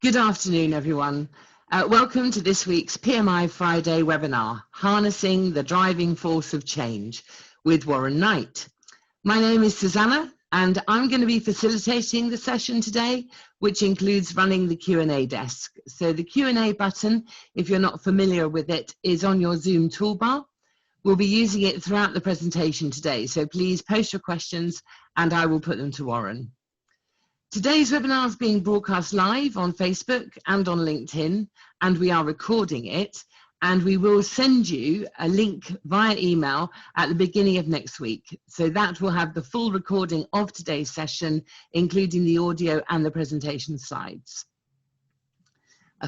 Good afternoon, everyone. Welcome to this week's PMI Friday webinar, Harnessing the Driving Force of Change with Warren Knight. My name is Susanna, and I'm going to be facilitating the session today, which includes running the Q&A desk. So the Q&A button, if you're not familiar with it, is on your Zoom toolbar. We'll be using it throughout the presentation today, so please post your questions and I will put them to Warren. Today's webinar is being broadcast live on Facebook and on LinkedIn, and we are recording it, and we will send you a link via email at the beginning of next week. So that will have the full recording of today's session, including the audio and the presentation slides.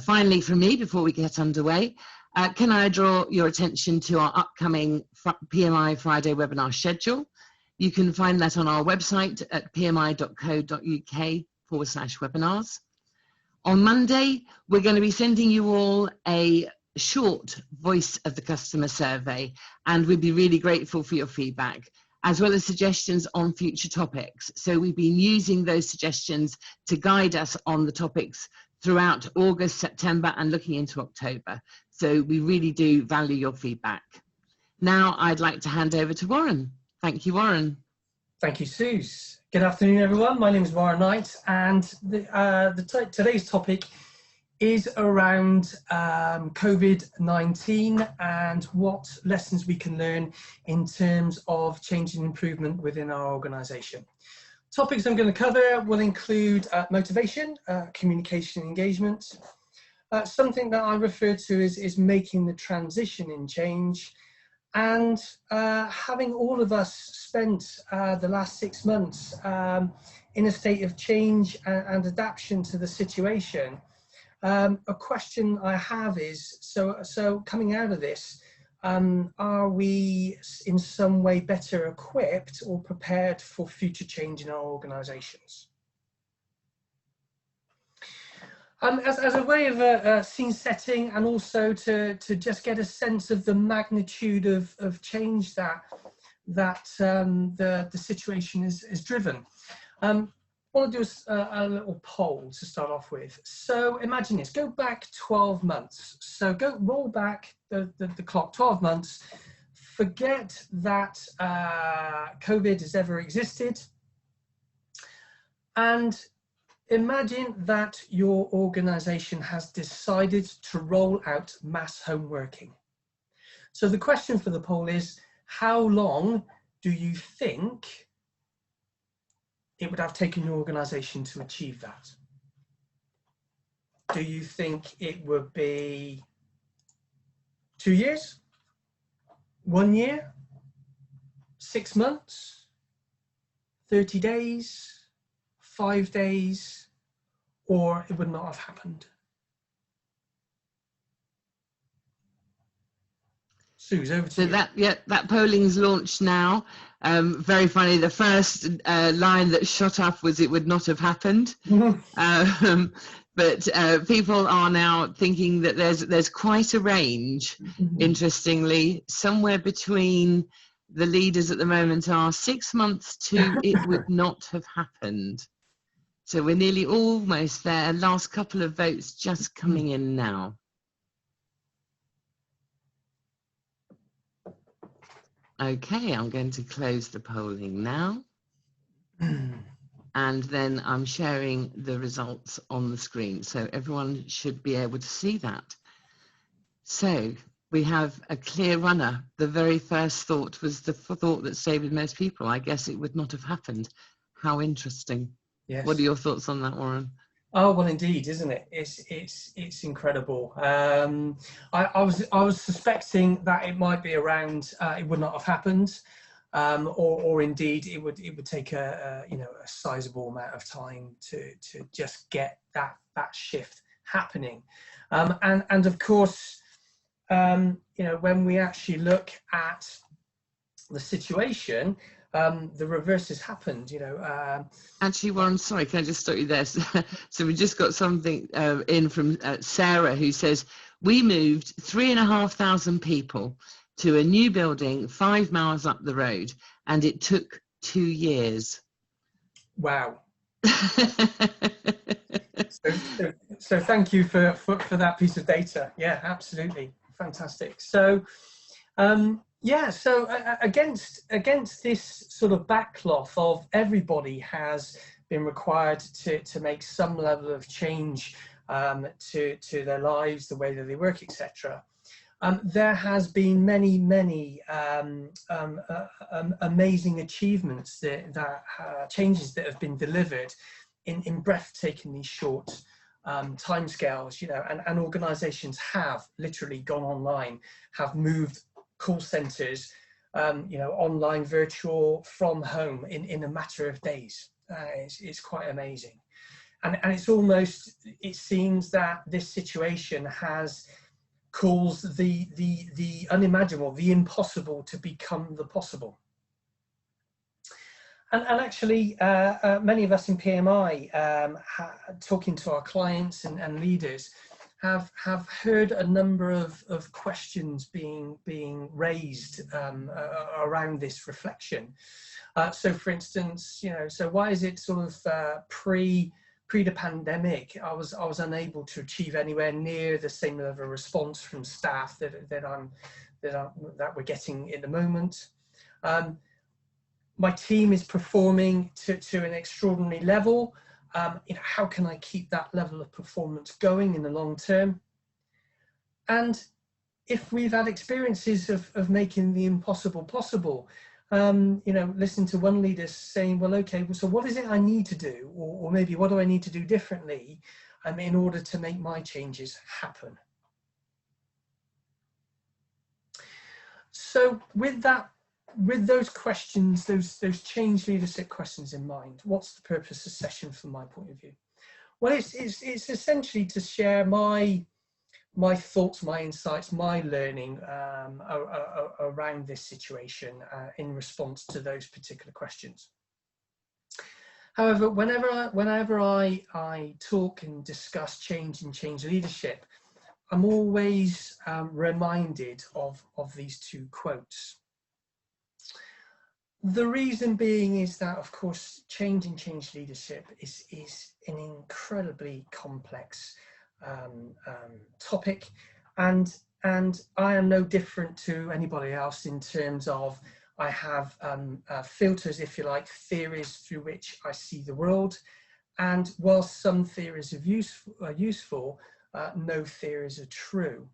Finally, from me, before we get underway, can I draw your attention to our upcoming PMI Friday webinar schedule? You can find that on our website at pmi.co.uk/webinars. On Monday, we're going to be sending you all a short voice of the customer survey, and we'd be really grateful for your feedback, as well as suggestions on future topics. So we've been using those suggestions to guide us on the topics throughout August, September, and looking into October. So we really do value your feedback. Now I'd like to hand over to Warren. Thank you, Warren. Thank you, Suze. Good afternoon, everyone. My name is Warren Knight, and today's topic is around COVID-19 and what lessons we can learn in terms of change and improvement within our organisation. Topics I'm going to cover will include motivation, communication and engagement, something that I refer to as making the transition in change, and having all of us spent the last 6 months in a state of change and adaptation to the situation. A question I have is, so coming out of this, are we in some way better equipped or prepared for future change in our organisations? As a way of a scene setting, and also to just get a sense of the magnitude of change that the situation is driven. I want to do a little poll to start off with. So imagine this, go back 12 months. So roll back the clock 12 months, forget that COVID has ever existed, and imagine that your organisation has decided to roll out mass home working. So the question for the poll is, how long do you think it would have taken your organisation to achieve that? Do you think it would be 2 years, 1 year, 6 months, 30 days, 5 days, or it would not have happened? Suze, over to you. So that polling's launched now. Very funny. The first line that shot up was "it would not have happened," but people are now thinking that there's quite a range. Interestingly, somewhere between the leaders at the moment are 6 months to "it would not have happened." So we're nearly almost there. Last couple of votes just coming in now. Okay, I'm going to close the polling now. And then I'm sharing the results on the screen. So everyone should be able to see that. So we have a clear runner. The very first thought was the thought that stayed with most people. I guess it would not have happened. How interesting. Yes. What are your thoughts on that, Warren? Oh, well, indeed, isn't it? It's incredible. I was suspecting that it might be around it would not have happened, or indeed it would take a sizable amount of time to just get that shift happening, and of course, when we actually look at the situation, the reverse has happened, Actually, Warren, sorry, can I just stop you there? So we just got something in from Sarah, who says, we moved 3,500 people to a new building 5 miles up the road, and it took 2 years. Wow. So thank you for that piece of data. Yeah, absolutely. Fantastic. So, yeah, so against this sort of backcloth of everybody has been required to make some level of change to their lives, the way that they work, etc. There has been many amazing achievements changes that have been delivered in breathtakingly short timescales, you know, and organizations have literally gone online, have moved call centers, you know, online, virtual, from home in a matter of days. It's quite amazing. And it's almost, it seems that this situation has caused the unimaginable, the impossible to become the possible. And actually, many of us in PMI, talking to our clients and leaders, have heard a number of questions being raised around this reflection. So, for instance, you know, so why is it sort of pre the pandemic, I was unable to achieve anywhere near the same level of response from staff that we're getting at the moment. My team is performing to an extraordinary level. You know, how can I keep that level of performance going in the long term? And if we've had experiences of making the impossible possible, you know, listen to one leader saying, well, okay, well, so what is it I need to do? Or maybe what do I need to do differently in order to make my changes happen? So with those questions, those change leadership questions in mind, what's the purpose of the session from my point of view? Well, it's essentially to share my thoughts, my insights, my learning around this situation in response to those particular questions. However, whenever I talk and discuss change and change leadership, I'm always reminded of these two quotes. The reason being is that, of course, change and change leadership is an incredibly complex topic, and I am no different to anybody else in terms of I have filters, if you like, theories through which I see the world, and whilst some theories are useful, no theories are true.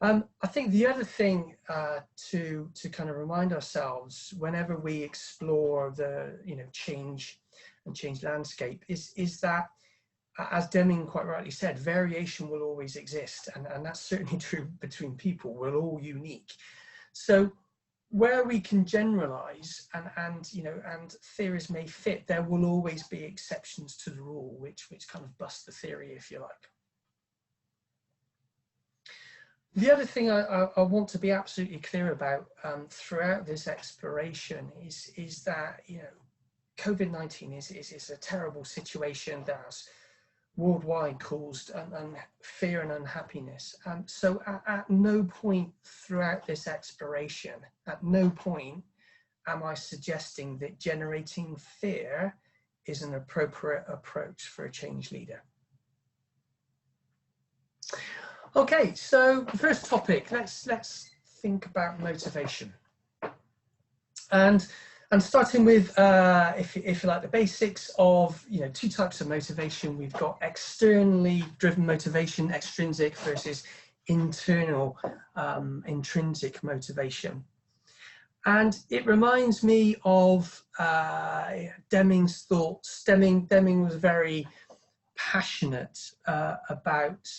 I think the other thing to kind of remind ourselves whenever we explore the change and change landscape is that, as Deming quite rightly said, variation will always exist, and that's certainly true between people. We're all unique. So where we can generalize and theories may fit, there will always be exceptions to the rule, which kind of bust the theory, if you like. The other thing I want to be absolutely clear about throughout this exploration is that COVID-19 is a terrible situation that's worldwide caused fear and unhappiness. So at no point throughout this exploration, at no point am I suggesting that generating fear is an appropriate approach for a change leader. Okay, so the first topic, let's think about motivation. And starting with, if you like, the basics of two types of motivation. We've got externally driven motivation, extrinsic, versus internal, intrinsic motivation. And it reminds me of Deming's thoughts. Deming was very passionate about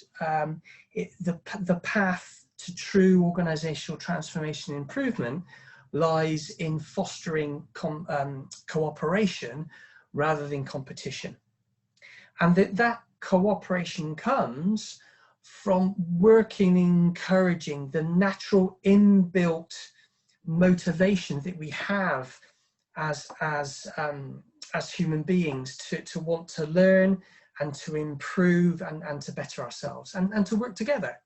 the path to true organizational transformation and improvement lies in fostering cooperation rather than competition, and that cooperation comes from working, encouraging the natural inbuilt motivation that we have as human beings to want to learn and to improve and to better ourselves and to work together,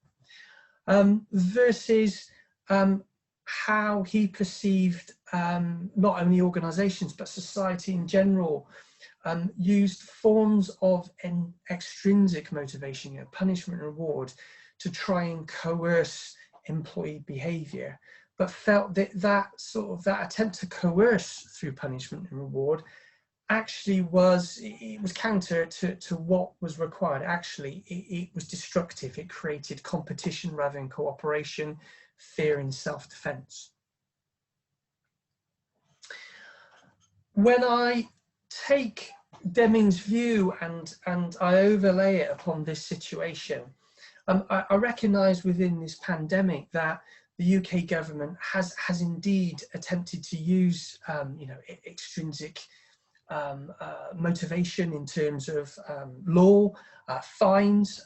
versus how he perceived not only organizations but society in general used forms of extrinsic motivation, you know, punishment and reward, to try and coerce employee behaviour, but felt that that attempt to coerce through punishment and reward actually was counter to what was required. Actually, it was destructive. It created competition rather than cooperation, fear and self-defense. When I take Deming's view and I overlay it upon this situation, I recognise within this pandemic that the UK government has indeed attempted to use you know, extrinsic motivation in terms of law, fines,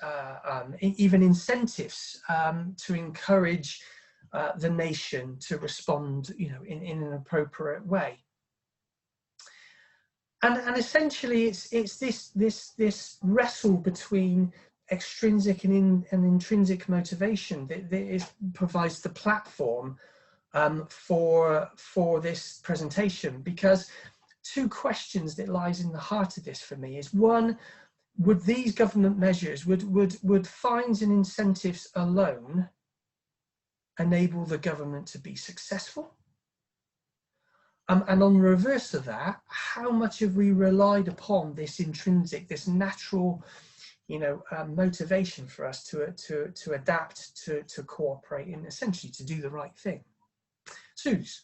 even incentives to encourage the nation to respond, you know, in an appropriate way. And essentially, it's this wrestle between extrinsic and intrinsic motivation that provides the platform for this presentation, because two questions that lies in the heart of this for me is, one, would these government measures, would fines and incentives alone enable the government to be successful? And on the reverse of that, how much have we relied upon this intrinsic, this natural, you know, motivation for us to adapt, to cooperate, and essentially to do the right thing? Suze.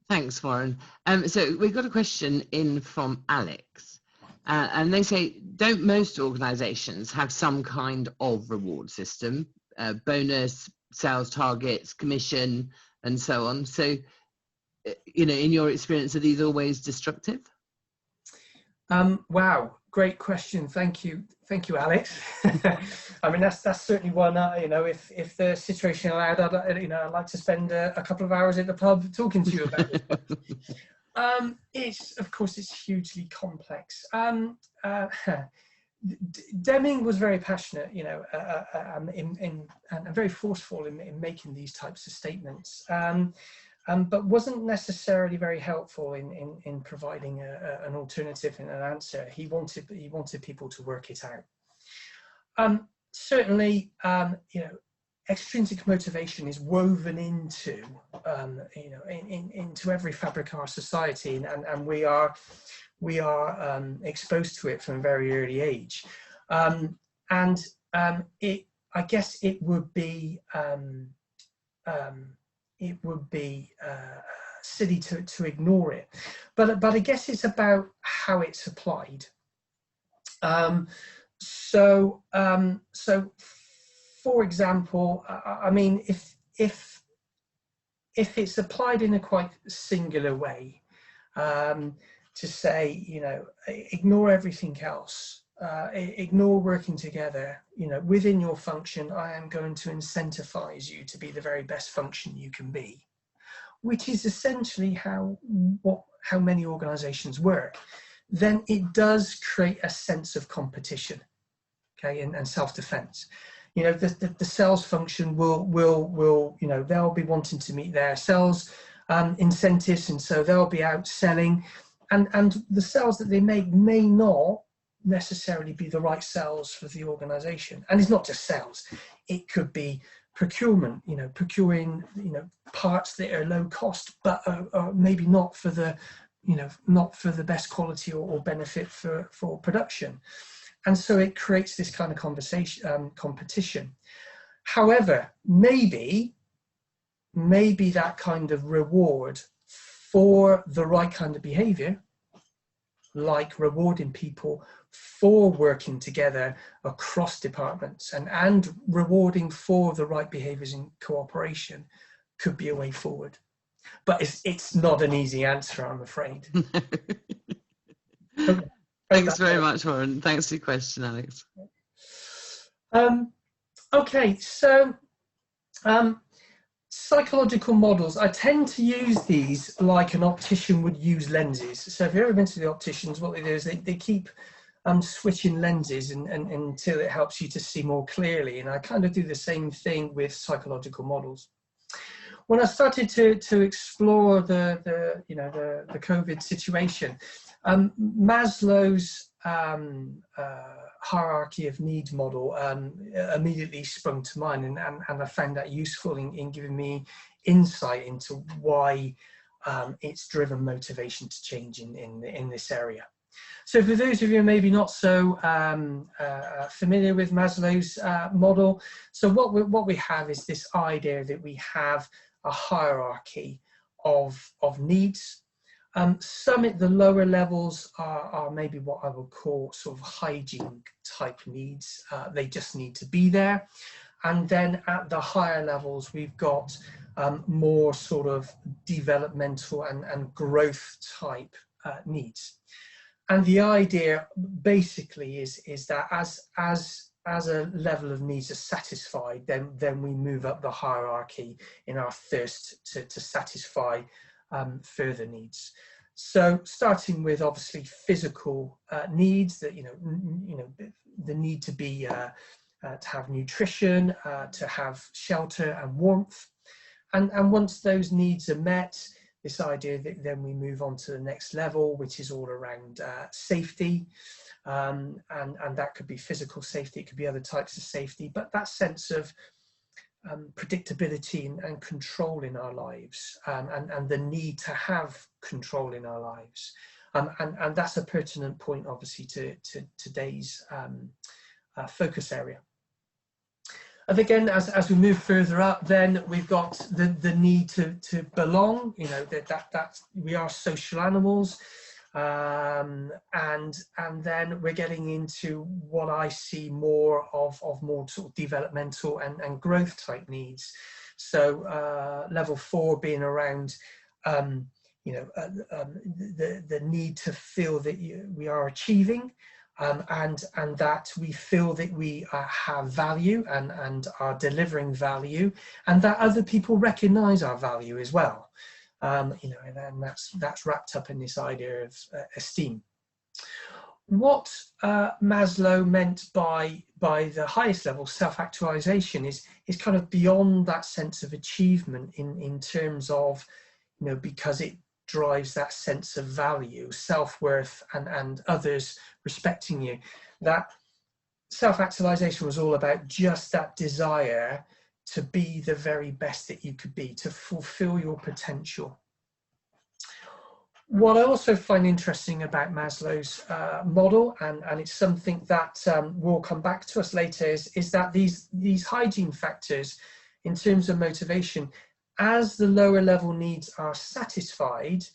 Thanks, Warren. So we've got a question in from Alex, and they say, don't most organisations have some kind of reward system, bonus, sales targets, commission, and so on? So, you know, in your experience, are these always destructive? Wow, great question. Thank you, Alex. I mean, that's certainly one. You know, if the situation allowed, I'd like to spend a couple of hours at the pub talking to you about it. It's, of course, it's hugely complex. Deming was very passionate, you know, and very forceful in making these types of statements. But wasn't necessarily very helpful in providing an alternative and an answer. He wanted people to work it out. Certainly, you know, extrinsic motivation is woven into you know, into every fabric of our society, and we are exposed to it from a very early age. I guess it would be silly to ignore it, but I guess it's about how it's applied. So for example, I mean, if it's applied in a quite singular way, to say, you know, ignore everything else, ignore working together, you know, within your function, I am going to incentivize you to be the very best function you can be, which is essentially how many organizations work, then it does create a sense of competition, okay, and self-defense. You know, the sales function will, you know, they'll be wanting to meet their sales incentives, and so they'll be out selling, and the sales that they make may not necessarily be the right sales for the organization. And it's not just sales, it could be procurement, you know, procuring, you know, parts that are low cost but are maybe not for the, you know, not for the best quality or benefit for production. And so it creates this kind of competition. However, maybe that kind of reward for the right kind of behavior, like rewarding people for working together across departments and rewarding for the right behaviors in cooperation, could be a way forward. But it's not an easy answer, I'm afraid. Okay. Thanks very much, Warren. Thanks for your question, Alex. Okay, so psychological models, I tend to use these like an optician would use lenses. So if you've ever been to the opticians, what they do is they keep switching lenses until it helps you to see more clearly. And I kind of do the same thing with psychological models. When I started to explore the COVID situation, Maslow's hierarchy of needs model immediately sprung to mind, and I found that useful in giving me insight into why it's driven motivation to change in this area. So for those of you maybe not so familiar with Maslow's model, so what we have is this idea that we have a hierarchy of needs. Some at the lower levels are maybe what I would call sort of hygiene type needs. They just need to be there. And then at the higher levels, we've got more sort of developmental and growth type needs. And the idea basically is that as a level of needs are satisfied, then we move up the hierarchy in our thirst to satisfy further needs. So starting with obviously physical needs, that the need to be to have nutrition, to have shelter and warmth, and once those needs are met, this idea that then we move on to the next level, which is all around safety, and that could be physical safety, it could be other types of safety, but that sense of predictability and control in our lives, and the need to have control in our lives, and that's a pertinent point obviously to today's focus area. And again, as we move further up, then we've got the need to belong. That we are social animals, and then we're getting into what I see more of more sort of developmental and growth type needs. So level 4 being around the need to feel that we are achieving. And that we feel that we have value and are delivering value, and that other people recognize our value as well. And that's wrapped up in this idea of esteem. What Maslow meant by the highest level, self-actualization, is kind of beyond that sense of achievement in terms of, because it drives that sense of value, self-worth, and others respecting you. That self-actualization was all about just that desire to be the very best that you could be, to fulfill your potential. What I also find interesting about Maslow's model, and it's something that will come back to us later, is that these hygiene factors in terms of motivation, as the lower level needs are satisfied,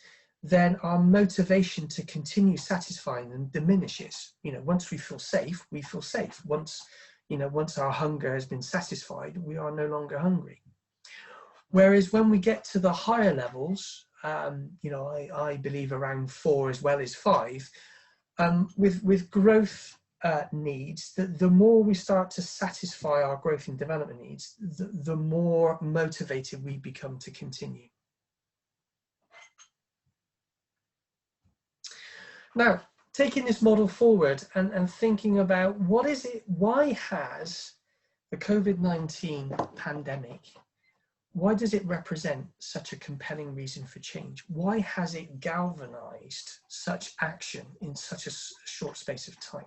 then our motivation to continue satisfying them diminishes. Once we feel safe, we feel safe. Once our hunger has been satisfied, we are no longer hungry. Whereas when we get to the higher levels, I believe around 4 as well as 5, with growth needs, the more we start to satisfy our growth and development needs, the more motivated we become to continue. Now, taking this model forward and thinking about why has the COVID-19 pandemic, why does it represent such a compelling reason for change? Why has it galvanized such action in such a short space of time?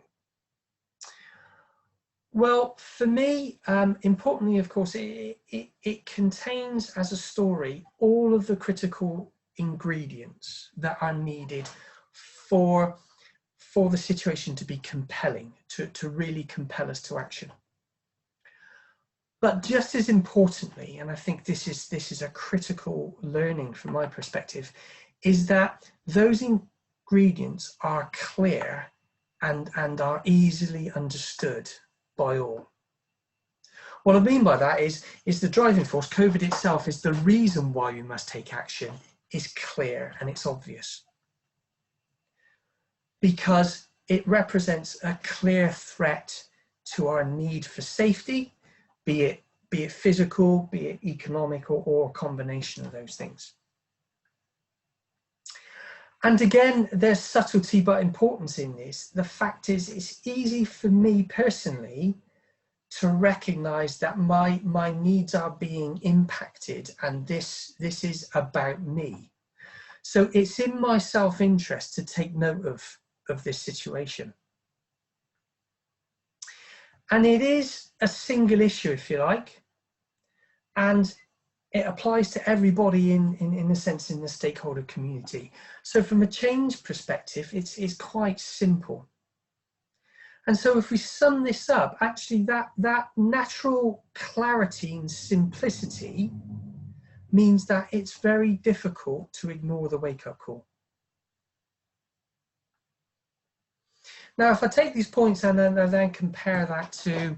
Well, for me, importantly, of course, it contains as a story all of the critical ingredients that are needed for the situation to be compelling, to really compel us to action. But just as importantly, and I think this is a critical learning from my perspective, is that those ingredients are clear and are easily understood by all. What I mean by that is the driving force. COVID itself is the reason why we must take action, is clear and it's obvious, because it represents a clear threat to our need for safety, be it physical, be it economic, or a combination of those things. And again, there's subtlety but importance in this. The fact is, it's easy for me personally to recognize that my needs are being impacted, and this is about me. So it's in my self-interest to take note of this situation. And it is a single issue, if you like, and it applies to everybody in a sense in the stakeholder community. So from a change perspective, it's quite simple. And so if we sum this up, actually that natural clarity and simplicity means that it's very difficult to ignore the wake-up call. Now, if I take these points and then compare that to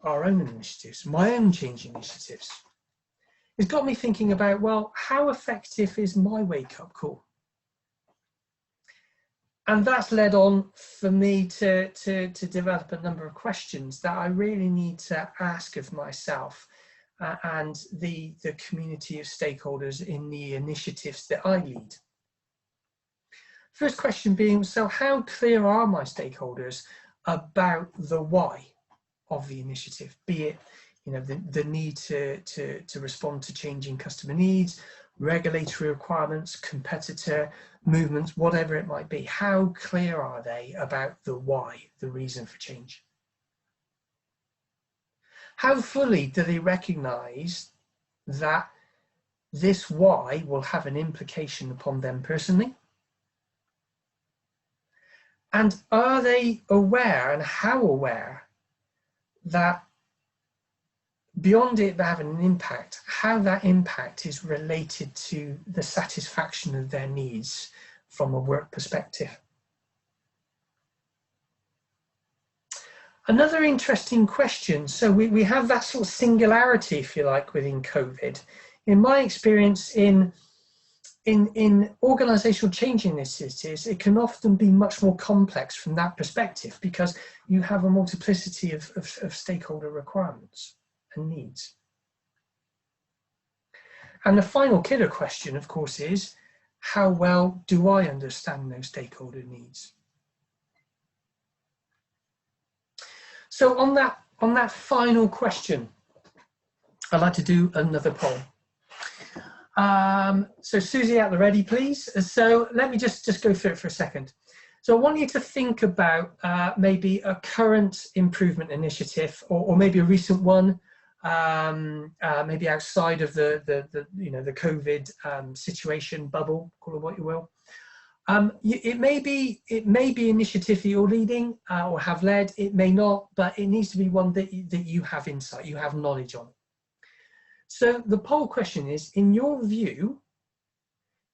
our own initiatives, my own change initiatives, it's got me thinking about, well, how effective is my wake-up call? And that's led on for me to develop a number of questions that I really need to ask of myself and the community of stakeholders in the initiatives that I lead. First question being, so how clear are my stakeholders about the why of the initiative, be it the need to respond to changing customer needs, regulatory requirements, competitor movements, whatever it might be. How clear are they about the why, the reason for change? How fully do they recognize that this why will have an implication upon them personally? And are they aware, and how aware, that beyond it having an impact, how that impact is related to the satisfaction of their needs from a work perspective? Another interesting question, so we have that sort of singularity, if you like, within COVID. In my experience in organizational change initiatives, it can often be much more complex from that perspective because you have a multiplicity of stakeholder requirements and needs. And the final killer question, of course, is how well do I understand those stakeholder needs? So on that final question, I'd like to do another poll. So Susie, at the ready, please. So let me just go through it for a second. So I want you to think about maybe a current improvement initiative, or maybe a recent one, maybe outside of the COVID situation bubble, call it what you will. It may be initiative that you're leading or have led. It may not, but it needs to be one that you have insight, you have knowledge on. So the poll question is, in your view,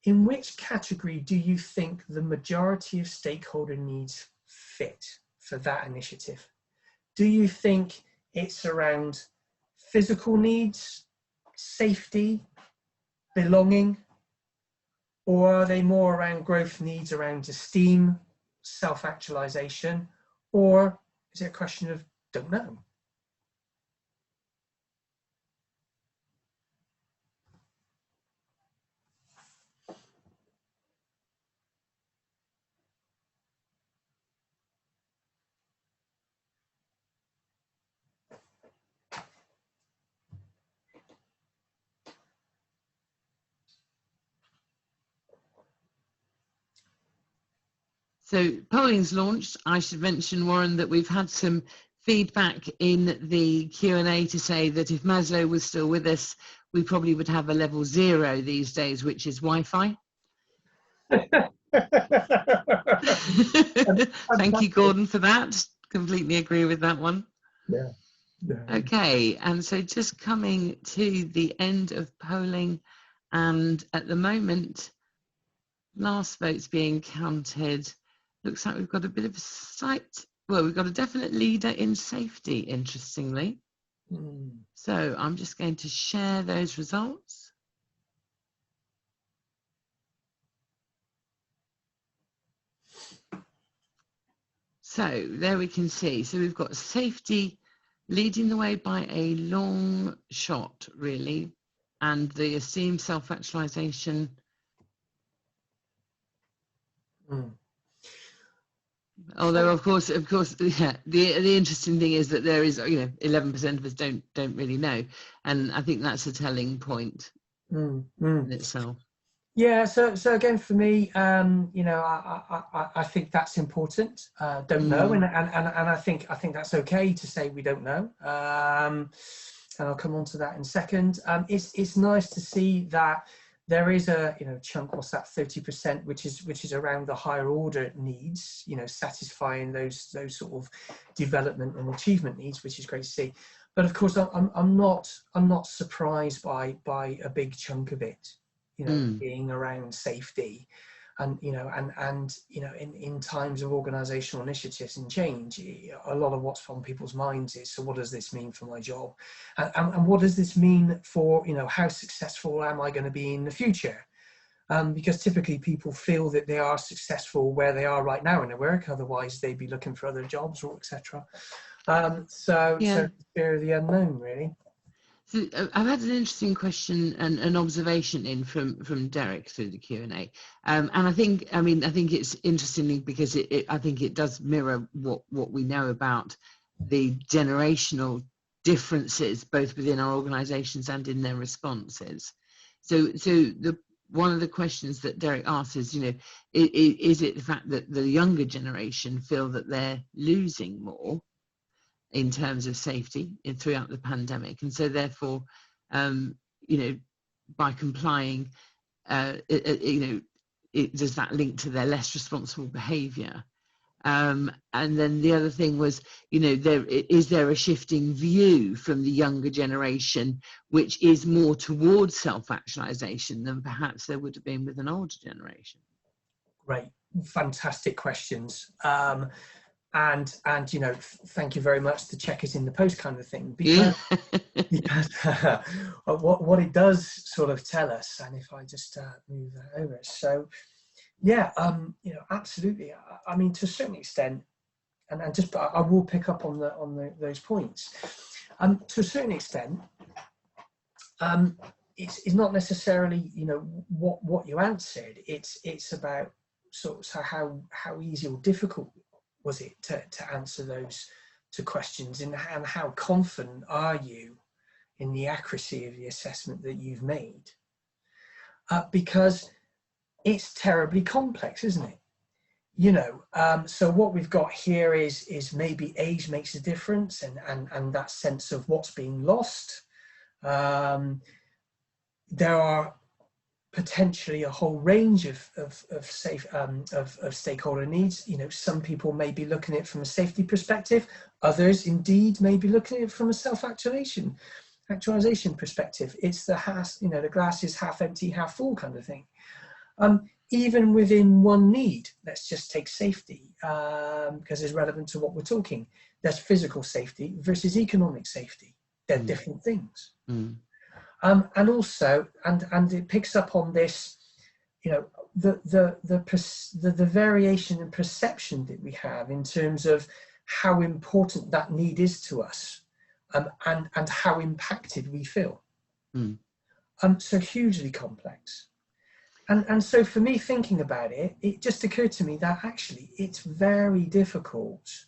in which category do you think the majority of stakeholder needs fit for that initiative? Do you think it's around physical needs, safety, belonging, or are they more around growth needs around esteem, self-actualization, or is it a question of don't know? So polling's launched. I should mention, Warren, that we've had some feedback in the Q&A to say that if Maslow was still with us, we probably would have a level 0 these days, which is Wi-Fi. Thank you, Gordon, for that. Completely agree with that one. Yeah. Okay, and so just coming to the end of polling, and at the moment, last votes being counted. Looks like we've got a bit of a slight, well, we've got a definite leader in safety, interestingly. So I'm just going to share those results. So there we can see, so we've got safety leading the way by a long shot, really, and the esteem, self-actualization. Although of course, yeah, the interesting thing is that there is, 11% of us don't really know, and I think that's a telling point in itself. Yeah, so again for me, you know, I think that's important. Don't know, and I think that's okay to say we don't know. And I'll come on to that in a second. It's nice to see that there is a, you know, chunk, what's that, 30%, which is around the higher order needs, you know, satisfying those sort of development and achievement needs, which is great to see. But of course, I'm not surprised by a big chunk of it, you know, being around safety. And you know, and you know, in times of organizational initiatives and change, a lot of what's on people's minds is, so what does this mean for my job, and what does this mean for, you know, how successful am I going to be in the future? Because typically people feel that they are successful where they are right now in their work, otherwise they'd be looking for other jobs or etc. So fear of the unknown, really. So I've had an interesting question and an observation in from Derek through the Q&A, and I think it's interesting because I think it does mirror what we know about the generational differences both within our organisations and in their responses. So one of the questions that Derek asks is, you know, is it the fact that the younger generation feel that they're losing more in terms of safety throughout the pandemic, and so therefore, you know, by complying, you know, does that link to their less responsible behaviour? And then the other thing was, you know, is there a shifting view from the younger generation which is more towards self-actualization than perhaps there would have been with an older generation? Great, fantastic questions. And you know, thank you very much, the check is in the post kind of thing, because what it does sort of tell us, and if I just move that over, so yeah, you know, absolutely. I mean, to a certain extent, and just I will pick up on those points. To a certain extent, it's not necessarily, you know, what you answered. It's about sort of how easy or difficult was it to answer those two questions, and how confident are you in the accuracy of the assessment that you've made? Because it's terribly complex, isn't it? You know, so what we've got here is maybe age makes a difference, and that sense of what's being lost. There are potentially a whole range of stakeholder needs. You know, some people may be looking at it from a safety perspective, others indeed may be looking at it from a self-actualization perspective. It's the glass is half empty, half full kind of thing. Even within one need, let's just take safety, because it's relevant to what we're talking. There's physical safety versus economic safety. They're different things. And also, and it picks up on this, you know, the variation in perception that we have in terms of how important that need is to us, and how impacted we feel. So hugely complex. And so for me, thinking about it, it just occurred to me that actually it's very difficult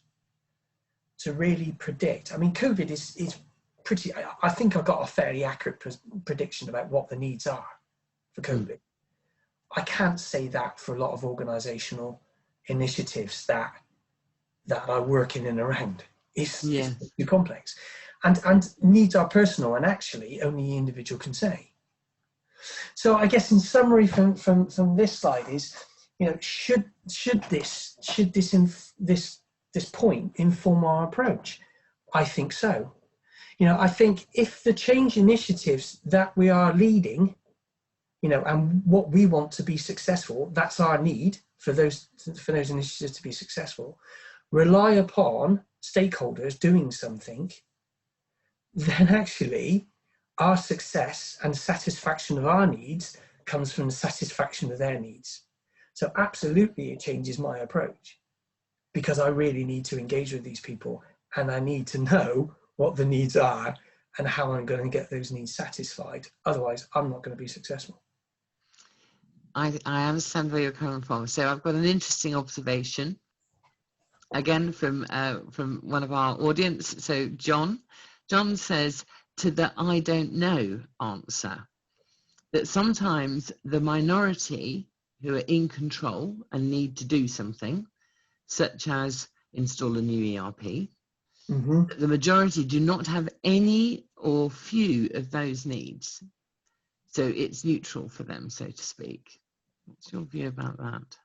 to really predict. I mean, COVID is pretty, I think I've got a fairly accurate prediction about what the needs are for COVID. I can't say that for a lot of organizational initiatives that are working in and around. It's too complex. And needs are personal, and actually only the individual can say. So I guess in summary from this slide is, you know, should this point inform our approach? I think so. You know, I think if the change initiatives that we are leading, you know, and what we want to be successful, that's our need for those initiatives to be successful, rely upon stakeholders doing something, then actually our success and satisfaction of our needs comes from the satisfaction of their needs. So absolutely it changes my approach, because I really need to engage with these people, and I need to know what the needs are and how I'm going to get those needs satisfied. Otherwise, I'm not going to be successful. I understand where you're coming from. So I've got an interesting observation, again from one of our audience. So John says, to the I don't know answer, that sometimes the minority who are in control and need to do something, such as install a new ERP, the majority do not have any or few of those needs. So it's neutral for them, so to speak. What's your view about that?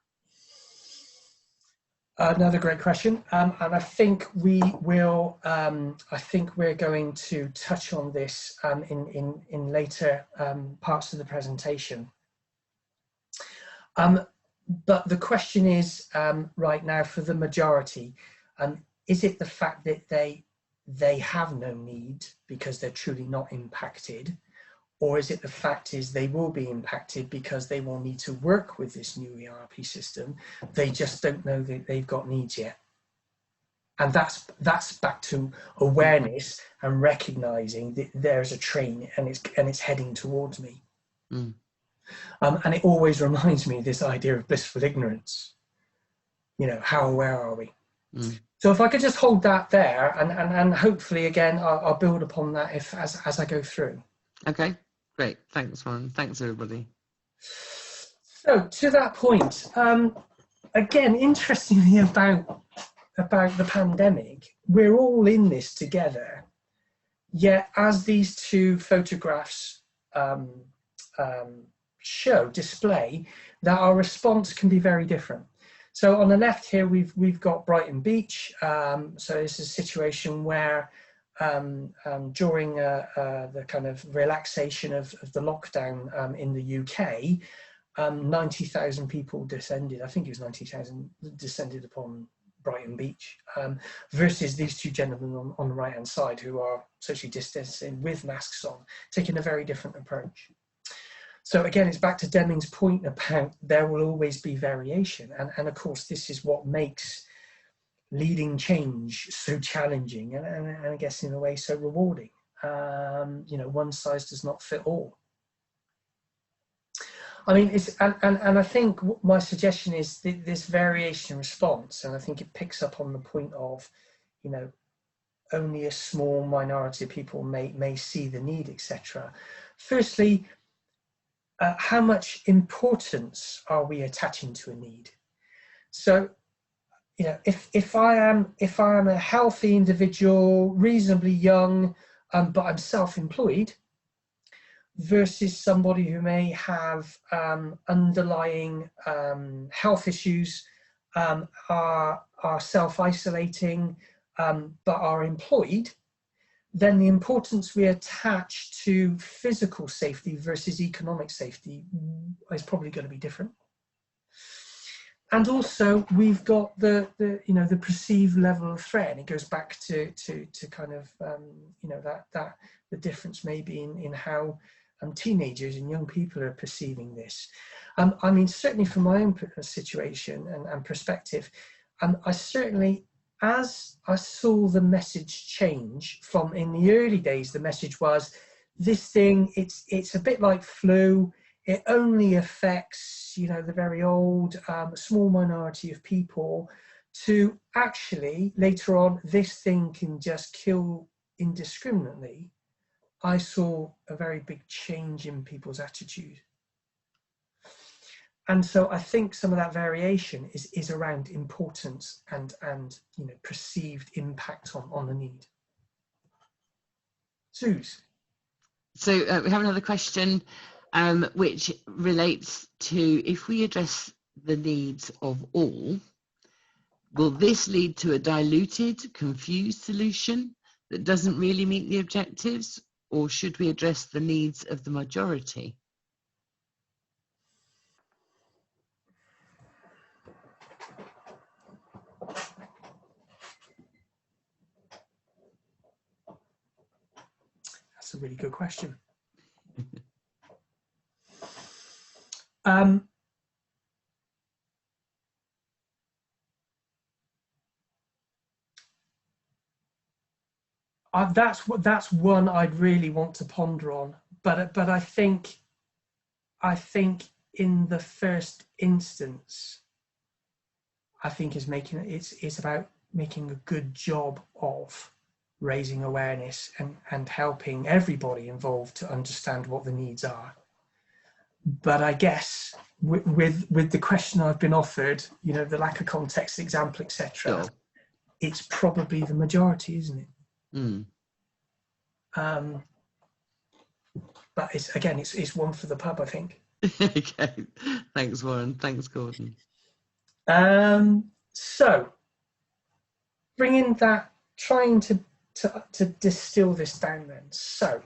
Another great question, and I think we will. I think we're going to touch on this in later parts of the presentation. But the question is right now for the majority, is it the fact that they have no need because they're truly not impacted? Or is it the fact is they will be impacted because they will need to work with this new ERP system? They just don't know that they've got needs yet. And that's back to awareness and recognizing that there's a train and it's heading towards me. And it always reminds me of this idea of blissful ignorance. You know, how aware are we? So if I could just hold that there, and hopefully again I'll build upon that as I go through. Okay. Great, thanks, Warren. Thanks, everybody. So to that point, again, interestingly about the pandemic, we're all in this together. Yet, as these two photographs display, that our response can be very different. So on the left here, we've got Brighton Beach. So it's a situation where during the kind of relaxation of the lockdown in the UK, 90,000 people descended, I think it was 90,000 descended upon Brighton Beach, versus these two gentlemen on the right hand side who are socially distancing with masks on, taking a very different approach. So again, it's back to Deming's point about there will always be variation, and of course this is what makes leading change so challenging and I guess in a way so rewarding. You know, one size does not fit all. I mean, and I think my suggestion is this variation response, and I think it picks up on the point of, you know, only a small minority of people may see the need, etc. Firstly, how much importance are we attaching to a need? So, you know, if I am a healthy individual, reasonably young, but I'm self-employed, versus somebody who may have underlying health issues, are self-isolating, but are employed, then the importance we attach to physical safety versus economic safety is probably going to be different. And also we've got the you know, the perceived level of threat, and it goes back to kind of you know, that the difference maybe in how teenagers and young people are perceiving this. I mean, certainly from my own situation and perspective, I certainly, as I saw the message change from, in the early days, the message was this thing, it's a bit like flu. It only affects, you know, the very old, small minority of people, to actually later on, this thing can just kill indiscriminately. I saw a very big change in people's attitude. And so I think some of that variation is around importance and you know, perceived impact on the need. Suze. So we have another question, which relates to, if we address the needs of all, will this lead to a diluted, confused solution that doesn't really meet the objectives, or should we address the needs of the majority? That's a really good question. That's one I'd really want to ponder on, but I think in the first instance, I think it's about making a good job of raising awareness and helping everybody involved to understand what the needs are. But I guess with the question I've been offered, you know, the lack of context, example, etc., Sure. it's probably the majority, isn't it? Mm. But it's one for the pub, I think. Okay. Thanks, Warren. Thanks, Gordon. So bringing that, trying to distill this down then. So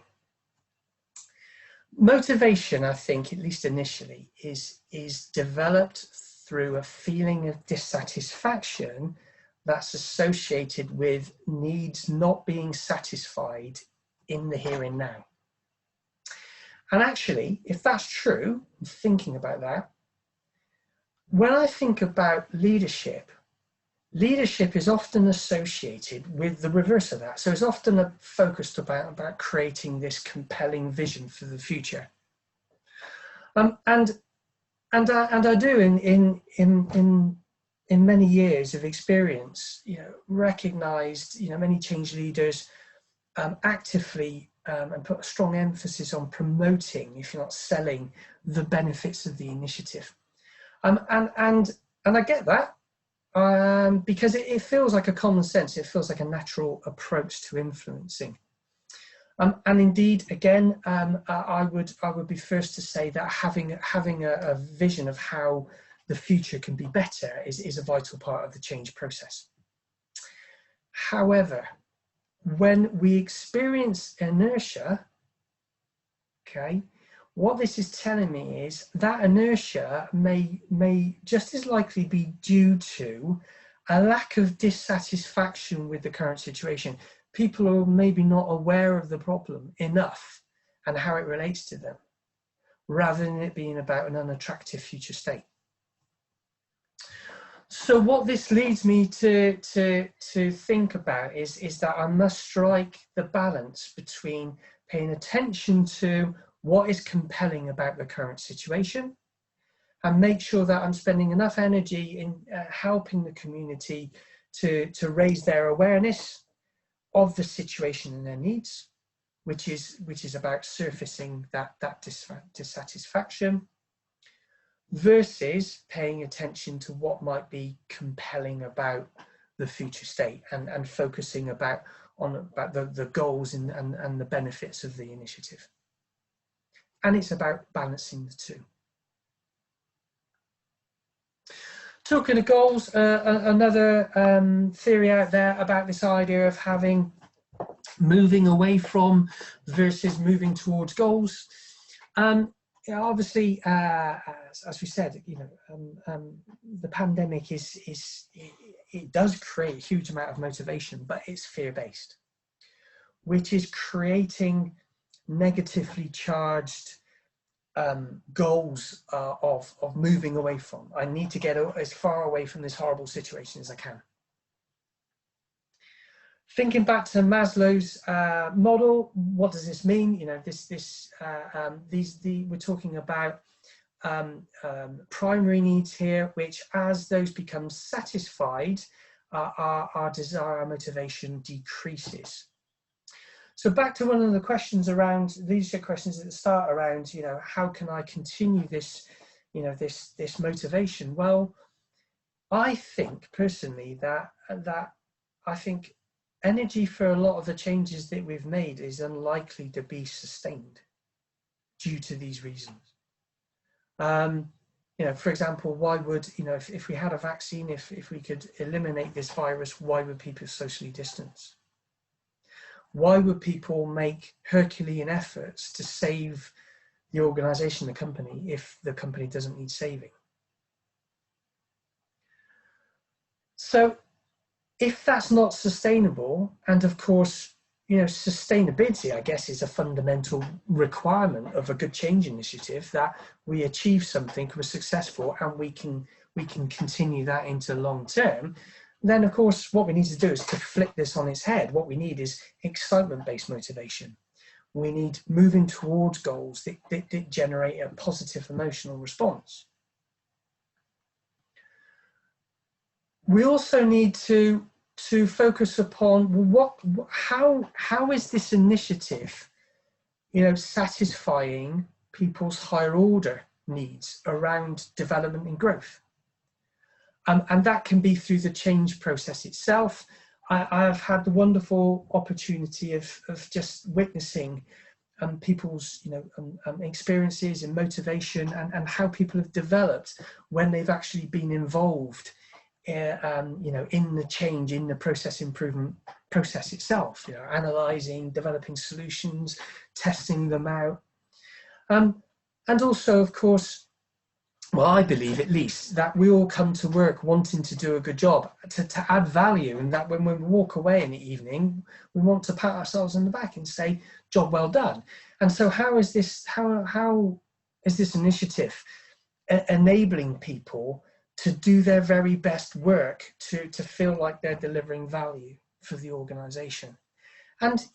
motivation, I think, at least initially, is developed through a feeling of dissatisfaction that's associated with needs not being satisfied in the here and now. And actually, if that's true, I'm thinking about that, when I think about leadership, leadership is often associated with the reverse of that. So it's often focused about creating this compelling vision for the future. And I do in many years of experience, you know, recognized, you know, many change leaders actively and put a strong emphasis on promoting, if you're not selling, the benefits of the initiative. And I get that. Because it feels like a common sense, it feels like a natural approach to influencing. And indeed, again, I would be first to say that having a vision of how the future can be better is a vital part of the change process. However, when we experience inertia, okay, what this is telling me is that inertia may just as likely be due to a lack of dissatisfaction with the current situation. People are maybe not aware of the problem enough and how it relates to them, rather than it being about an unattractive future state. So what this leads me to think about is that I must strike the balance between paying attention to what is compelling about the current situation and make sure that I'm spending enough energy in helping the community to raise their awareness of the situation and their needs, which is about surfacing that dissatisfaction, versus paying attention to what might be compelling about the future state and focusing about the goals and the benefits of the initiative. And it's about balancing the two. Talking of goals, another theory out there about this idea of having moving away from versus moving towards goals. Yeah, obviously, as we said, you know, the pandemic it does create a huge amount of motivation, but it's fear-based, which is creating negatively charged goals of moving away from. I need to get as far away from this horrible situation as I can. Thinking back to Maslow's model, what does this mean? You know, we're talking about primary needs here, which as those become satisfied, our desire, our motivation decreases. So back to one of the questions around leadership questions at the start around, you know, how can I continue this, you know, this motivation? Well, I think personally that I think energy for a lot of the changes that we've made is unlikely to be sustained due to these reasons. You know, for example, why would, you know, if we had a vaccine, if we could eliminate this virus, why would people socially distance? Why would people make Herculean efforts to save the organization, the company, if the company doesn't need saving? So if that's not sustainable, and of course, you know, sustainability, I guess, is a fundamental requirement of a good change initiative, that we achieve something, we're successful, and we can continue that into long term, then of course what we need to do is to flip this on its head. What we need is excitement-based motivation. We need moving towards goals that generate a positive emotional response. We also need to focus upon how is this initiative, you know, satisfying people's higher order needs around development and growth. And that can be through the change process itself. I've had the wonderful opportunity of just witnessing people's experiences and motivation and how people have developed when they've actually been involved in the change, in the process improvement process itself, analysing, developing solutions, testing them out. And also, of course, well, I believe at least that we all come to work wanting to do a good job, to add value, and that when we walk away in the evening, we want to pat ourselves on the back and say, job well done. And so how is this initiative enabling people to do their very best work, to feel like they're delivering value for the organisation? And,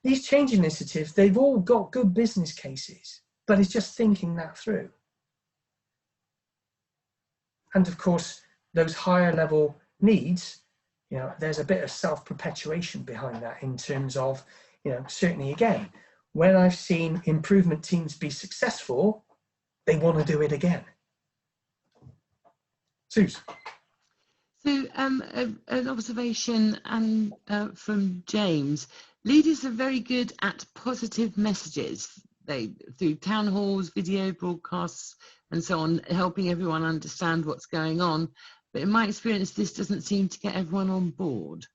these change initiatives, they've all got good business cases, but it's just thinking that through. And of course, those higher level needs, there's a bit of self-perpetuation behind that in terms of, certainly again, when I've seen improvement teams be successful, they want to do it again. Suze. So an observation from James. Leaders are very good at positive messages. Through town halls, video broadcasts, and so on, helping everyone understand what's going on. But in my experience, this doesn't seem to get everyone on board.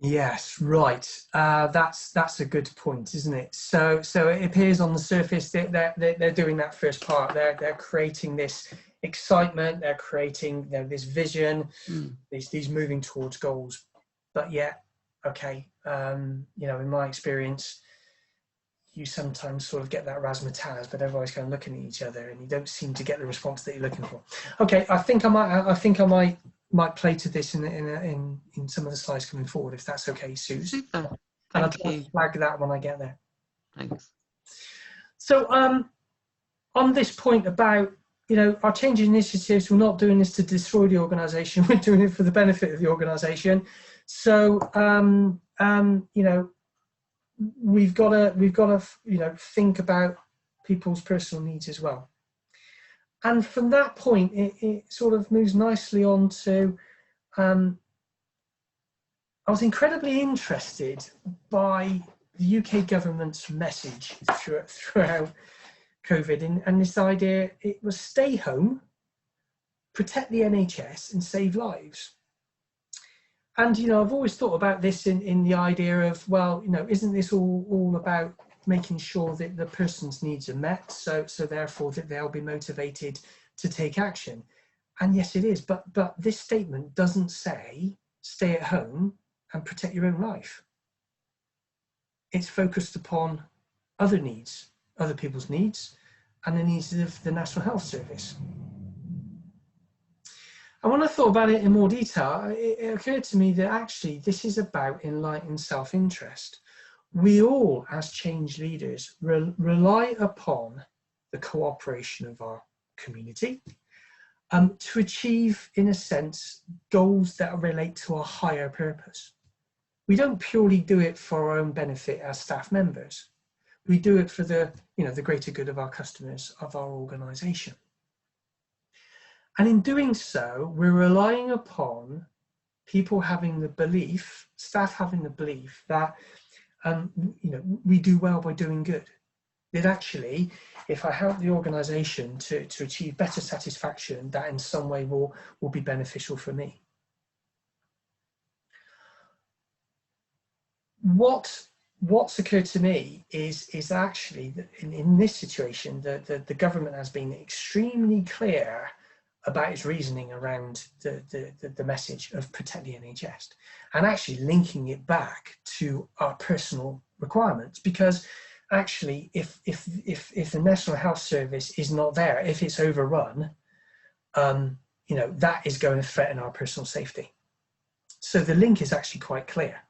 Yes, right. That's a good point, isn't it? So it appears on the surface that they're doing that first part. They're creating this excitement. They're creating this vision. These moving towards goals. But yeah, okay. In my experience, you sometimes sort of get that razzmatazz, but everybody's kind of looking at each other, and you don't seem to get the response that you're looking for. Okay, I think I might play to this in some of the slides coming forward, if that's okay, Suze. Super. And I'll Thank you. flag that when I get there. Thanks. So on this point about our change initiatives, we're not doing this to destroy the organisation. We're doing it for the benefit of the organisation. So we've got to think about people's personal needs as well. And from that point, it sort of moves nicely on to, I was incredibly interested by the UK government's message throughout COVID, and this idea, it was stay home, protect the NHS and save lives. And, I've always thought about this in the idea of, well, isn't this all about making sure that the person's needs are met, so therefore that they'll be motivated to take action? And yes, it is, but this statement doesn't say stay at home and protect your own life. It's focused upon other needs, other people's needs, and the needs of the National Health Service. And when I thought about it in more detail, it occurred to me that actually this is about enlightened self-interest. We all, as change leaders, rely upon the cooperation of our community to achieve, in a sense, goals that relate to a higher purpose. We don't purely do it for our own benefit as staff members. We do it for the greater good of our customers, of our organisation. And in doing so, we're relying upon people having the belief, staff having the belief that, we do well by doing good. That actually, if I help the organisation to achieve better satisfaction, that in some way will be beneficial for me. What's occurred to me is actually that in this situation, the government has been extremely clear about its reasoning around the message of protect the NHS, and actually linking it back to our personal requirements. Because actually, if the National Health Service is not there, if it's overrun, that is going to threaten our personal safety. So the link is actually quite clear.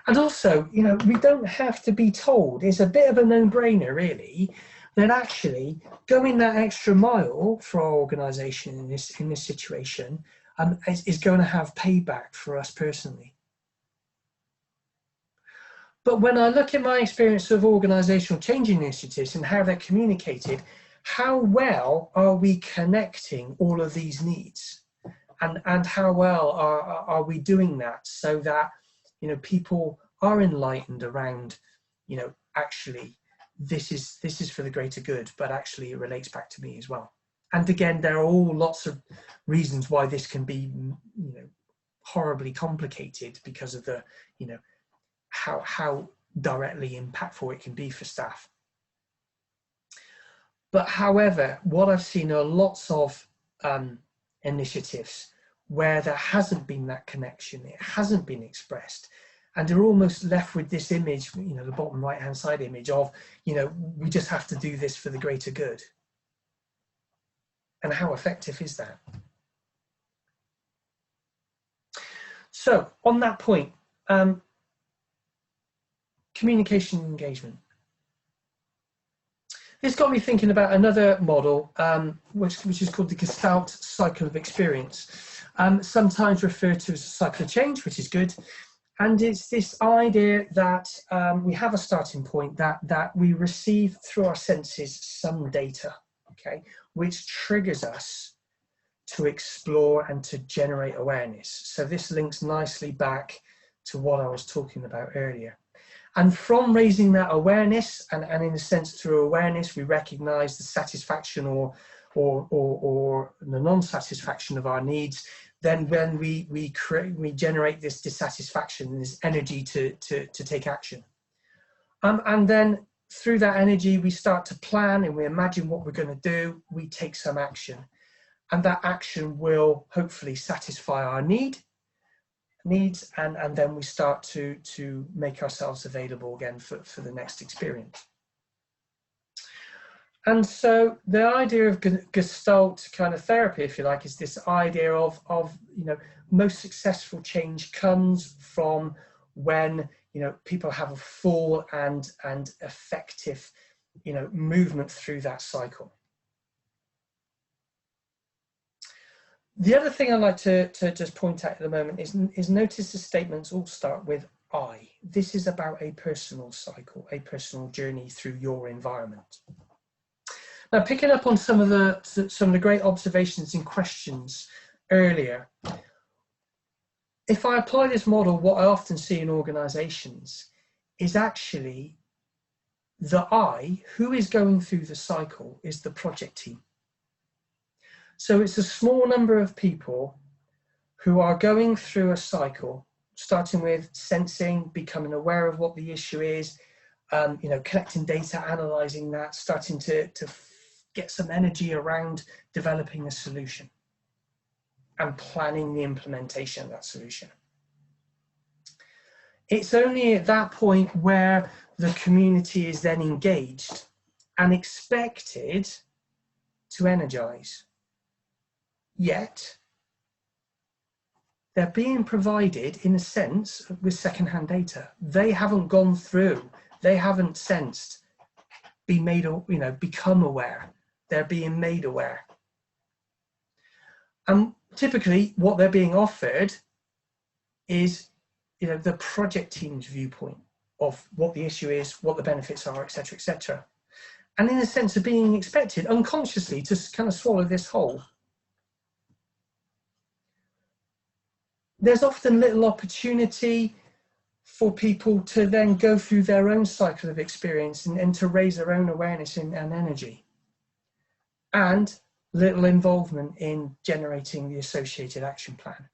And also, we don't have to be told. It's a bit of a no-brainer, really, that actually going that extra mile for our organisation in this situation is going to have payback for us personally. But when I look at my experience of organisational change initiatives and how they're communicated, how well are we connecting all of these needs? And how well are we doing that so that, you know, people are enlightened around, you know, actually this is for the greater good, but actually it relates back to me as well. And again, there are all lots of reasons why this can be, you know, horribly complicated because of the, you know, how directly impactful it can be for staff. But however, what I've seen are lots of initiatives where there hasn't been that connection, it hasn't been expressed, and they're almost left with this image, you know, the bottom right hand side image of, you know, we just have to do this for the greater good. And how effective is that? So on that point, communication and engagement. This got me thinking about another model, which is called the Gestalt cycle of experience, sometimes referred to as a cycle of change, which is good. And it's this idea that we have a starting point that we receive through our senses some data, okay, which triggers us to explore and to generate awareness. So this links nicely back to what I was talking about earlier. And from raising that awareness, and in a sense through awareness, we recognize the satisfaction or the non-satisfaction of our needs. Then when we generate this dissatisfaction, this energy to take action. And then through that energy, we start to plan and we imagine what we're going to do. We take some action. And that action will hopefully satisfy our needs, and then we start to make ourselves available again for the next experience. And so the idea of Gestalt kind of therapy, if you like, is this idea of you know, most successful change comes from when, you know, people have a full and effective, you know, movement through that cycle. The other thing I'd like to just point out at the moment is notice the statements all start with I. This is about a personal cycle, a personal journey through your environment. Now, picking up on some of the great observations and questions earlier, if I apply this model, what I often see in organisations is actually the I, who is going through the cycle, is the project team. So it's a small number of people who are going through a cycle, starting with sensing, becoming aware of what the issue is, you know, collecting data, analysing that, starting to get some energy around developing a solution and planning the implementation of that solution. It's only at that point where the community is then engaged and expected to energise. Yet, they're being provided, in a sense, with second-hand data. They haven't gone through, they haven't sensed, been made, you know, become aware. They're being made aware. And typically, what they're being offered is, you know, the project team's viewpoint of what the issue is, what the benefits are, etc., etc. And in a sense of being expected unconsciously to kind of swallow this whole. There's often little opportunity for people to then go through their own cycle of experience and to raise their own awareness and energy. And little involvement in generating the associated action plan.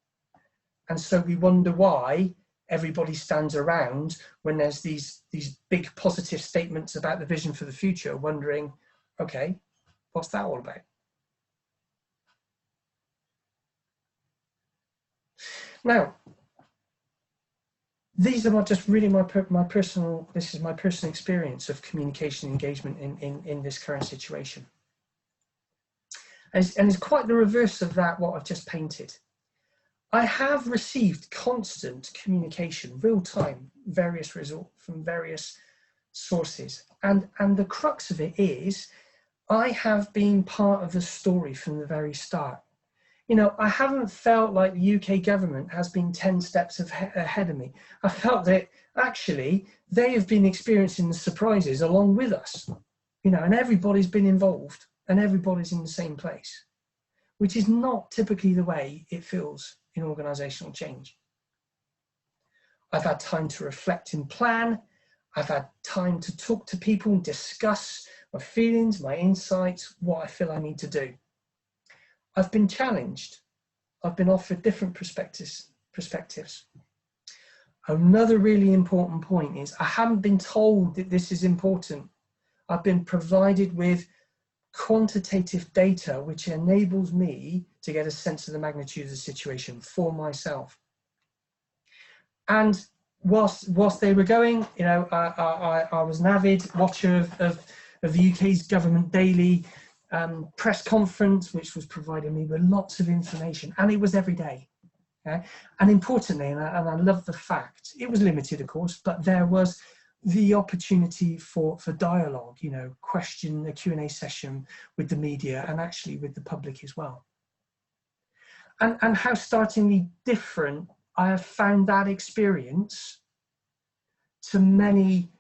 And so we wonder why everybody stands around when there's these big positive statements about the vision for the future, wondering, okay, what's that all about? Now, these are just really my personal experience of communication engagement in this current situation. And it's quite the reverse of that, what I've just painted. I have received constant communication, real time, various results from various sources. And the crux of it is, I have been part of the story from the very start. you know, I haven't felt like the UK government has been 10 steps ahead of me. I felt that actually they have been experiencing the surprises along with us, you know, and everybody's been involved and everybody's in the same place, which is not typically the way it feels in organisational change. I've had time to reflect and plan. I've had time to talk to people and discuss my feelings, my insights, what I feel I need to do. I've been challenged. I've been offered different perspectives. Another really important point is I haven't been told that this is important. I've been provided with quantitative data which enables me to get a sense of the magnitude of the situation for myself. And whilst they were going, you know, I was an avid watcher of the UK's government daily press conference, which was providing me with lots of information, and it was every day. Okay? And importantly, and I love the fact, it was limited, of course, but there was the opportunity for dialogue, you know, a Q&A session with the media and actually with the public as well. And how startlingly different I have found that experience to many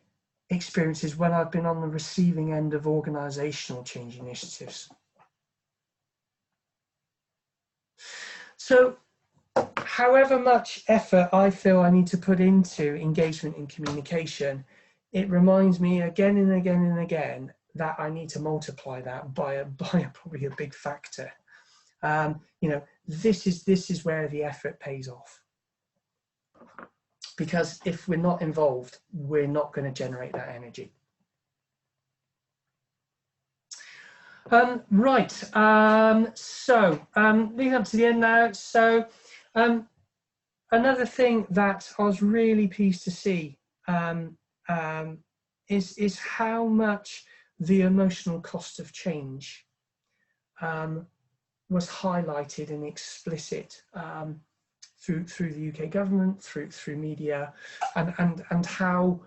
experiences when I've been on the receiving end of organisational change initiatives. So, however much effort I feel I need to put into engagement and communication, it reminds me again and again and again that I need to multiply that by probably a big factor. You know, this is where the effort pays off. Because if we're not involved, we're not going to generate that energy. Right, so leading up to the end now. So another thing that I was really pleased to see is how much the emotional cost of change was highlighted and explicit through the UK government, through media, and how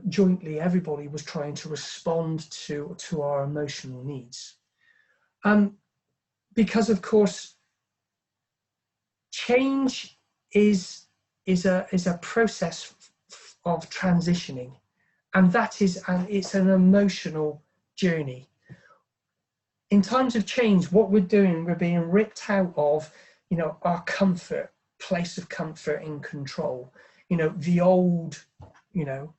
jointly everybody was trying to respond to our emotional needs. Because of course, change is a process of transitioning, and it's an emotional journey. In times of change, what we're doing, we're being ripped out of, you know, our comfort, place of comfort and control, you know, the old, you know,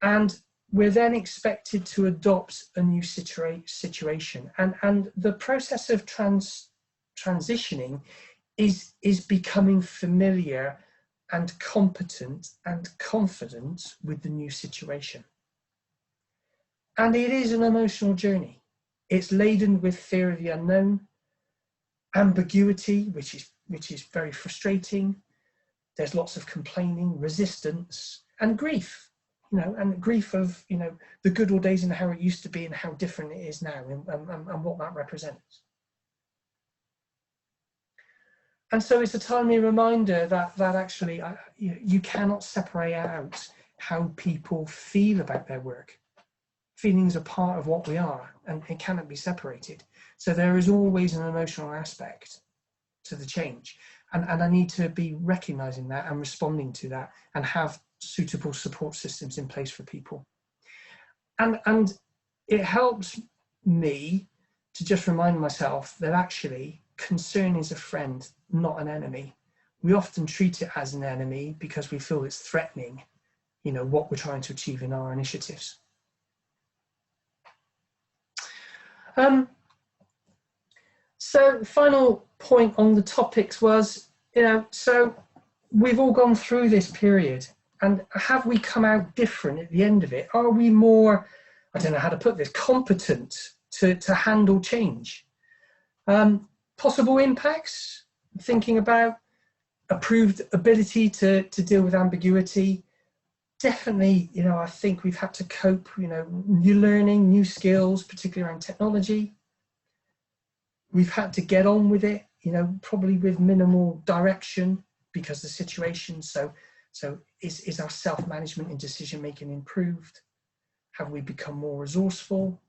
and we're then expected to adopt a new situation. And the process of transitioning is becoming familiar and competent and confident with the new situation. And it is an emotional journey. It's laden with fear of the unknown, ambiguity, which is very frustrating. There's lots of complaining, resistance, and grief, you know, and grief of, you know, the good old days and how it used to be and how different it is now, and what that represents. And so it's a timely reminder that actually you cannot separate out how people feel about their work. Feelings are part of what we are, and it cannot be separated. So there is always an emotional aspect to the change. And I need to be recognizing that and responding to that and have suitable support systems in place for people. And it helps me to just remind myself that actually concern is a friend, not an enemy. We often treat it as an enemy because we feel it's threatening, you know, what we're trying to achieve in our initiatives. So the final point on the topics was, you know, so we've all gone through this period, and have we come out different at the end of it? Are we more, I don't know how to put this, competent to handle change? Possible impacts, thinking about approved ability to deal with ambiguity. Definitely, you know, I think we've had to cope, you know, new learning, new skills, particularly around technology. We've had to get on with it, you know, probably with minimal direction because the situation. So is our self-management and decision-making improved? Have we become more resourceful?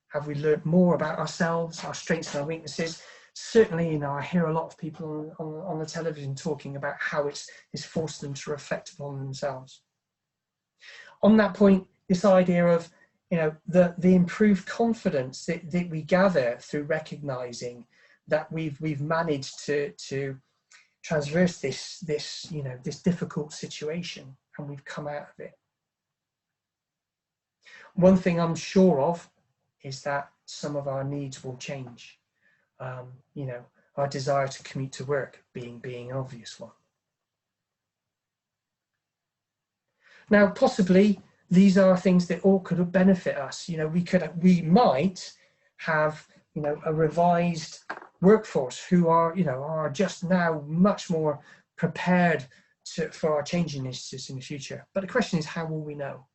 Have we learned more about ourselves, our strengths and our weaknesses? certainly, you know, I hear a lot of people on the television talking about how it's forced them to reflect upon themselves. On that point, this idea of, you know, the improved confidence that we gather through recognizing that we've managed to traverse this you know, this difficult situation, and we've come out of it. One thing I'm sure of is that some of our needs will change. You know, our desire to commute to work being an obvious one. Now, possibly these are things that all could benefit us. You know, we might have, you know, a revised workforce who are, you know, are just now much more prepared for our change initiatives in the future. But the question is, how will we know?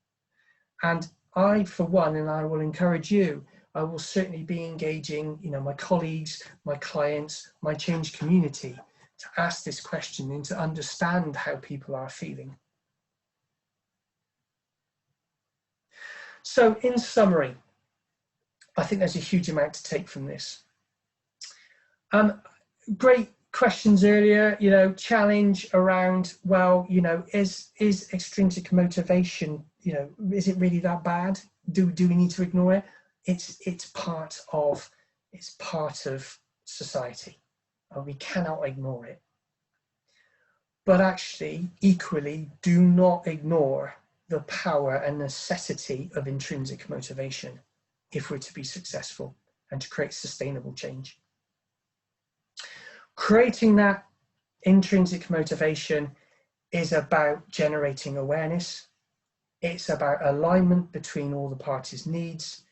And I, for one, and I will encourage you, I will certainly be engaging, you know, my colleagues, my clients, my change community to ask this question and to understand how people are feeling. So in summary, I think there's a huge amount to take from this. Great questions earlier, you know, challenge around, well, you know, is extrinsic motivation, you know, is it really that bad? Do we need to ignore it? It's part of society, and we cannot ignore it. But actually, equally, do not ignore the power and necessity of intrinsic motivation if we're to be successful and to create sustainable change. Creating that intrinsic motivation is about generating awareness. It's about alignment between all the parties' needs.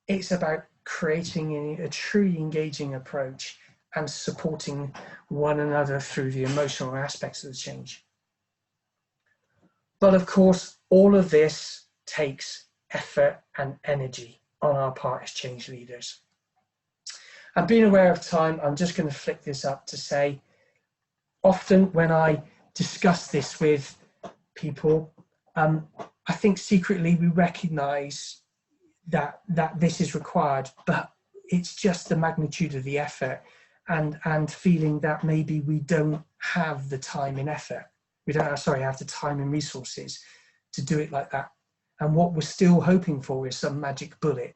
It's about creating a truly engaging approach and supporting one another through the emotional aspects of the change. But of course, all of this takes effort and energy on our part as change leaders. And being aware of time, I'm just going to flick this up to say, often when I discuss this with people, I think secretly we recognize that this is required, but it's just the magnitude of the effort and feeling that maybe we don't have the time and effort. We don't have the time and resources to do it like that. And what we're still hoping for is some magic bullet.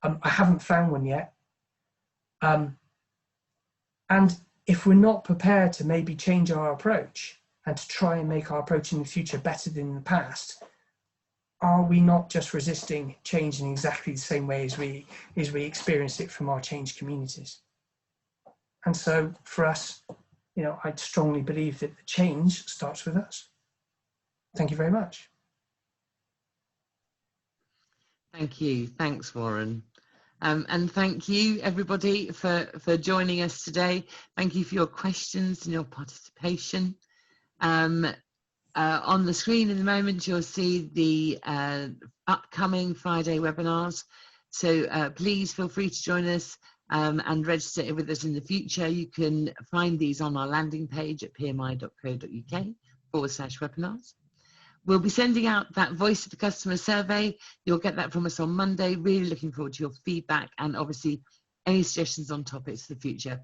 I haven't found one yet. And if we're not prepared to maybe change our approach and to try and make our approach in the future better than in the past, are we not just resisting change in exactly the same way as we experience it from our change communities? And so for us, you know, I strongly believe that the change starts with us. Thank you very much. Thank you. Thanks, Warren. And thank you, everybody, for joining us today. Thank you for your questions and your participation. On the screen in a moment, you'll see the upcoming Friday webinars. So please feel free to join us and register with us in the future. You can find these on our landing page at pmi.co.uk/webinars. We'll be sending out that Voice of the Customer survey. You'll get that from us on Monday. Really looking forward to your feedback and obviously any suggestions on topics for the future.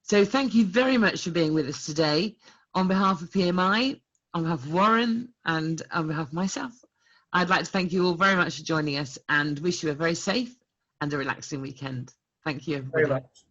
So thank you very much for being with us today. On behalf of PMI, on behalf of Warren, and on behalf of myself, I'd like to thank you all very much for joining us and wish you a very safe and a relaxing weekend. Thank you, everybody. Very much.